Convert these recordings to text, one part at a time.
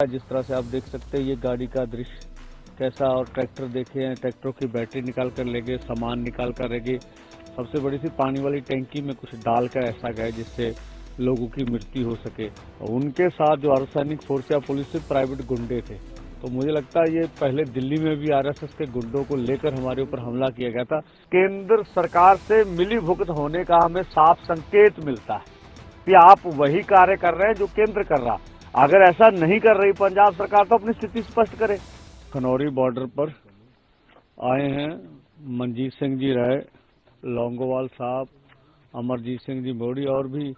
जिस तरह से आप देख सकते हैं ये गाड़ी का दृश्य कैसा, और ट्रैक्टर देखे हैं, ट्रैक्टरों की बैटरी निकाल कर ले गए, सामान निकाल कर ले गए। सबसे बड़ी सी पानी वाली टैंकी में कुछ डाल कर ऐसा गए जिससे लोगों की मृत्यु हो सके। और उनके साथ जो अर्धसैनिक फोर्स या पुलिस से प्राइवेट गुंडे थे। तो मुझे लगता है ये पहले दिल्ली में भी आरएसएस के गुंडों को लेकर हमारे ऊपर हमला किया गया था। केंद्र सरकार से मिली भुगत होने का हमें साफ संकेत मिलता है कि आप वही कार्य कर रहे हैं जो केंद्र कर रहा। अगर ऐसा नहीं कर रही पंजाब सरकार तो अपनी स्थिति स्पष्ट करे। खनौरी बॉर्डर पर आए हैं मनजीत सिंह जी राय, लौंगोवाल साहब, अमरजीत सिंह जी मोड़ी और भी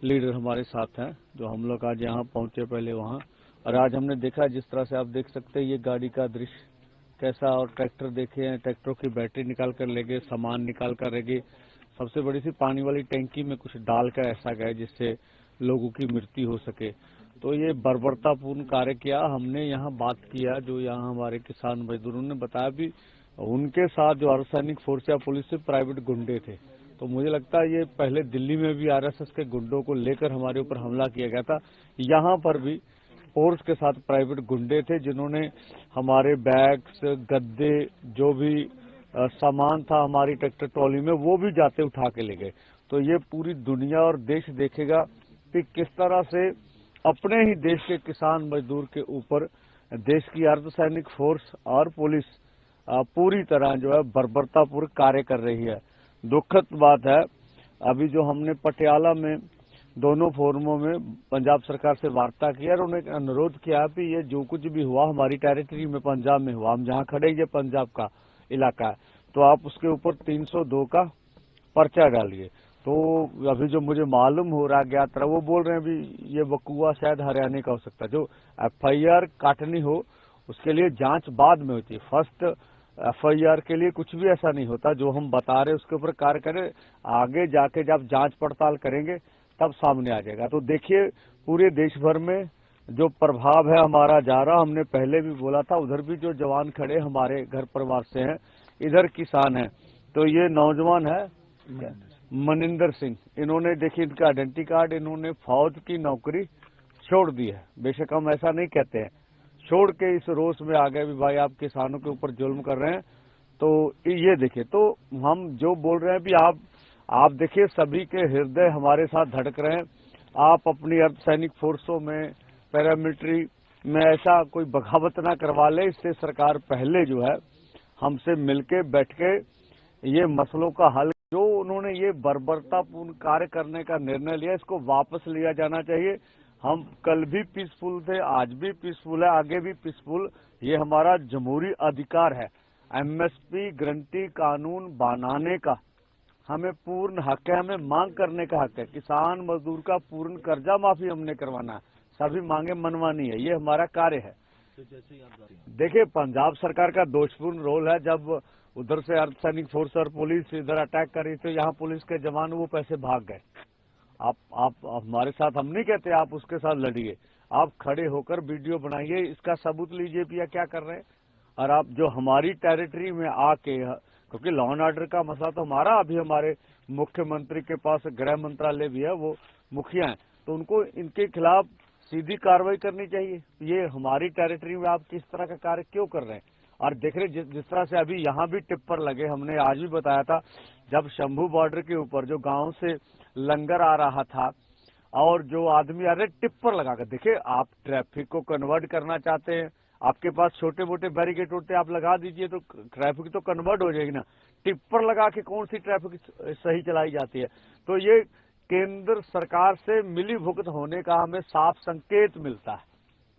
लीडर हमारे साथ हैं जो हम लोग आज यहाँ पहुंचे पहले वहाँ। और आज हमने देखा जिस तरह से आप देख सकते हैं ये गाड़ी का दृश्य कैसा, और ट्रैक्टर देखे हैं, ट्रैक्टरों की बैटरी निकाल कर ले गए, सामान निकाल कर ले गए। सबसे बड़ी सी पानी वाली टैंकी में कुछ डाल कर ऐसा गए जिससे लोगों की मृत्यु हो सके। तो ये बर्बरतापूर्ण कार्य किया। हमने यहाँ बात किया जो यहाँ हमारे किसान मजदूरों ने बताया भी उनके साथ जो अर्धसैनिक फोर्स या पुलिस से प्राइवेट गुंडे थे। तो मुझे लगता है ये पहले दिल्ली में भी आरएसएस के गुंडों को लेकर हमारे ऊपर हमला किया गया था। यहाँ पर भी फोर्स के साथ प्राइवेट गुंडे थे जिन्होंने हमारे बैग्स, गद्दे, जो भी सामान था हमारी ट्रैक्टर ट्रॉली में वो भी जाते उठा के ले गए। तो ये पूरी दुनिया और देश देखेगा कि किस तरह से अपने ही देश के किसान मजदूर के ऊपर देश की अर्धसैनिक फोर्स और पुलिस पूरी तरह जो है बर्बरतापूर्वक कार्य कर रही है। दुखद बात है, अभी जो हमने पटियाला में दोनों फोरमों में पंजाब सरकार से वार्ता किया और उन्हें अनुरोध किया कि ये जो कुछ भी हुआ हमारी टेरिटरी में पंजाब में हुआ, हम जहां खड़े ये पंजाब का इलाका है, तो आप उसके ऊपर 302 का पर्चा डालिए। तो अभी जो मुझे मालूम हो रहा ज्ञात रहा वो बोल रहे हैं अभी ये वकुआ शायद हरियाणा का हो सकता है। जो एफआईआर काटनी हो उसके लिए जांच बाद में होती है। फर्स्ट एफआईआर के लिए कुछ भी ऐसा नहीं होता। जो हम बता रहे उसके ऊपर कार्य करें, आगे जाके जब जांच पड़ताल करेंगे तब सामने आ जाएगा। तो देखिए पूरे देश भर में जो प्रभाव है हमारा जा रहा, हमने पहले भी बोला था, उधर भी जो जवान खड़े हमारे घर परिवार से हैं, इधर किसान है। तो ये नौजवान है मनिंदर सिंह, इन्होंने देखिए इनका आइडेंटिटी कार्ड, इन्होंने फौज की नौकरी छोड़ दी है। बेशक हम ऐसा नहीं कहते हैं, छोड़ के इस रोष में आ गए भी भाई आप किसानों के ऊपर जुल्म कर रहे हैं। तो ये देखिए, तो हम जो बोल रहे हैं भी आप देखिए सभी के हृदय हमारे साथ धड़क रहे हैं। आप अपनी अर्धसैनिक फोर्सों में, पैरामिलिट्री में ऐसा कोई बगावत ना करवा ले। इससे सरकार पहले जो है हमसे मिलके बैठ के ये मसलों का हल, जो उन्होंने ये बर्बरतापूर्ण कार्य करने का निर्णय लिया, इसको वापस लिया जाना चाहिए। हम कल भी पीसफुल थे, आज भी पीसफुल है, आगे भी पीसफुल। ये हमारा जमहूरी अधिकार है। एमएसपी गारंटी कानून बनाने का हमें पूर्ण हक है, हमें मांग करने का हक है। किसान मजदूर का पूर्ण कर्जा माफी हमने करवाना है, सभी मांगे मनवानी है, ये हमारा कार्य है। देखिए पंजाब सरकार का दोषपूर्ण रोल है। जब उधर से अर्धसैनिक फोर्स और पुलिस इधर अटैक कर रही तो यहाँ पुलिस के जवान वो पैसे भाग गए। आप हमारे साथ, हम नहीं कहते आप उसके साथ लड़िए, आप खड़े होकर वीडियो बनाइए, इसका सबूत लीजिए कि यह क्या कर रहे हैं। और आप जो हमारी टेरिटरी में आके, क्योंकि लॉ एंड ऑर्डर का मसला तो हमारा, अभी हमारे मुख्यमंत्री के पास गृह मंत्रालय भी है, वो मुखिया है, तो उनको इनके खिलाफ सीधी कार्रवाई करनी चाहिए। ये हमारी टेरिटरी में आप किस तरह का कार्य क्यों कर रहे हैं। और देख रहे जिस तरह से अभी यहाँ भी टिप्पर लगे, हमने आज भी बताया था, जब शंभू बॉर्डर के ऊपर जो गांव से लंगर आ रहा था और जो आदमी आ रहे टिप्पर लगाकर, देखिए आप ट्रैफिक को कन्वर्ट करना चाहते हैं, आपके पास छोटे मोटे बैरिकेड होते आप लगा दीजिए तो ट्रैफिक तो कन्वर्ट हो जाएगी ना। टिप्पर लगा के कौन सी ट्रैफिक सही चलाई जाती है। तो ये केंद्र सरकार से मिली भुगत होने का हमें साफ संकेत मिलता है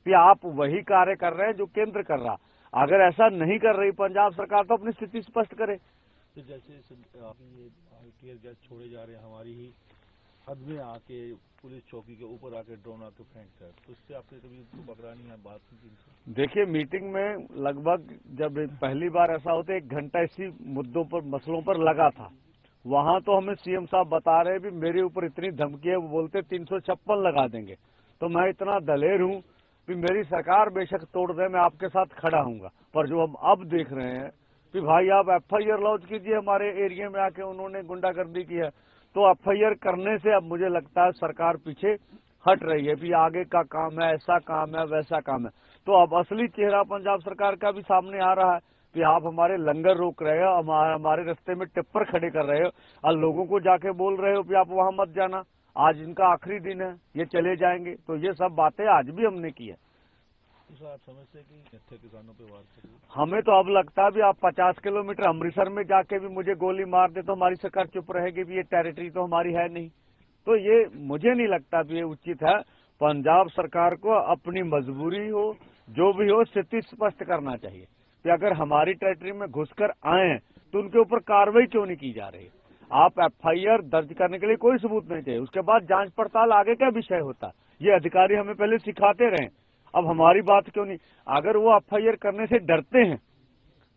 कि आप वही कार्य कर रहे हैं जो केंद्र कर रहा। अगर ऐसा नहीं कर रही पंजाब सरकार तो अपनी स्थिति स्पष्ट करे। तो जैसे ये टीयर गैस छोड़े जा रहे हैं, हमारी ही हद में आके पुलिस चौकी के ऊपर आके ड्रोन आके फेंकता है, तो इससे आपने कभी उसको पकड़ानी है बात नहीं? देखिए मीटिंग में लगभग जब पहली बार ऐसा होता है 1 घंटा इसी मुद्दों पर, मसलों पर लगा था। वहां तो हमें सीएम साहब बता रहे भी मेरे ऊपर इतनी धमकी है, वो बोलते 356 लगा देंगे। तो मैं इतना दलेर हूं कि मेरी सरकार बेशक तोड़ दे, मैं आपके साथ खड़ा हूंगा। पर जो हम अब देख रहे हैं कि भाई आप एफआईआर लॉन्च कीजिए, हमारे एरिया में आके उन्होंने गुंडागर्दी की है, तो एफआईआर करने से अब मुझे लगता है सरकार पीछे हट रही है कि आगे का काम है, ऐसा काम है, वैसा काम है। तो अब असली चेहरा पंजाब सरकार का भी सामने आ रहा है कि आप हमारे लंगर रोक रहे हो, हमारे रास्ते में टिप्पर खड़े कर रहे हो और लोगों को जाके बोल रहे हो कि आप वहां मत जाना, आज इनका आखिरी दिन है, ये चले जाएंगे। तो ये सब बातें आज भी हमने की है। तो आप समझते हैं कि अच्छे किसानों पे वार करिए? हमें तो अब लगता है भी आप 50 किलोमीटर अमृतसर में जाके भी मुझे गोली मार दे तो हमारी सरकार चुप रहेगी भी ये टेरिटरी तो हमारी है नहीं। तो ये मुझे नहीं लगता भी ये उचित है। पंजाब सरकार को अपनी मजबूरी हो, जो भी हो, स्थिति स्पष्ट करना चाहिए कि अगर हमारी टेरिटरी में घुसकर आए तो उनके ऊपर कार्रवाई क्यों नहीं की जा रही। आप एफआईआर दर्ज करने के लिए कोई सबूत नहीं चाहिए, उसके बाद जांच पड़ताल आगे का विषय होता। ये अधिकारी हमें पहले सिखाते रहे, अब हमारी बात क्यों नहीं। अगर वो एफआईआर करने से डरते हैं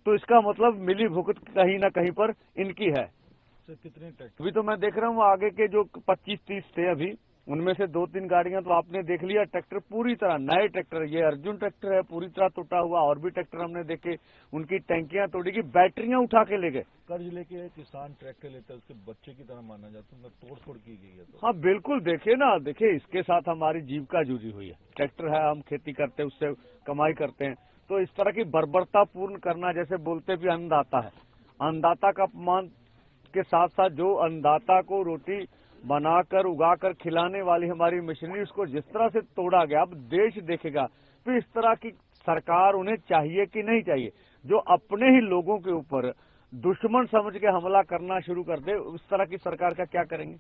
तो इसका मतलब मिली भुगत कहीं ना कहीं पर इनकी है। सर कितने ट्रैक्टर? अभी तो मैं देख रहा हूँ आगे के जो 25-30 थे अभी, उनमें से 2-3 गाड़ियां तो आपने देख लिया। ट्रैक्टर पूरी तरह नए ट्रैक्टर, ये अर्जुन ट्रैक्टर है, पूरी तरह टूटा हुआ। और भी ट्रैक्टर हमने देखे, उनकी टैंकियां तोड़ी गई, बैटरियां उठा के ले गए। कर्ज लेके किसान ट्रैक्टर लेता है, उसके बच्चे की तरह माना जाता है, उनका तोड़ फोड़ की गई है। तो हाँ बिल्कुल, देखिए ना, देखिए इसके साथ हमारी जीविका जुड़ी हुई है। ट्रैक्टर है, हम खेती करते हैं, उससे कमाई करते हैं। तो इस तरह की बर्बरता पूर्ण करना, जैसे बोलते भी अन्नदाता है, अन्नदाता का अपमान के साथ साथ जो अन्नदाता को रोटी बनाकर उगाकर खिलाने वाली हमारी मशीनरी, उसको जिस तरह से तोड़ा गया, अब देश देखेगा तो इस तरह की सरकार उन्हें चाहिए कि नहीं चाहिए। जो अपने ही लोगों के ऊपर दुश्मन समझ के हमला करना शुरू कर दे, उस तरह की सरकार का क्या करेंगे।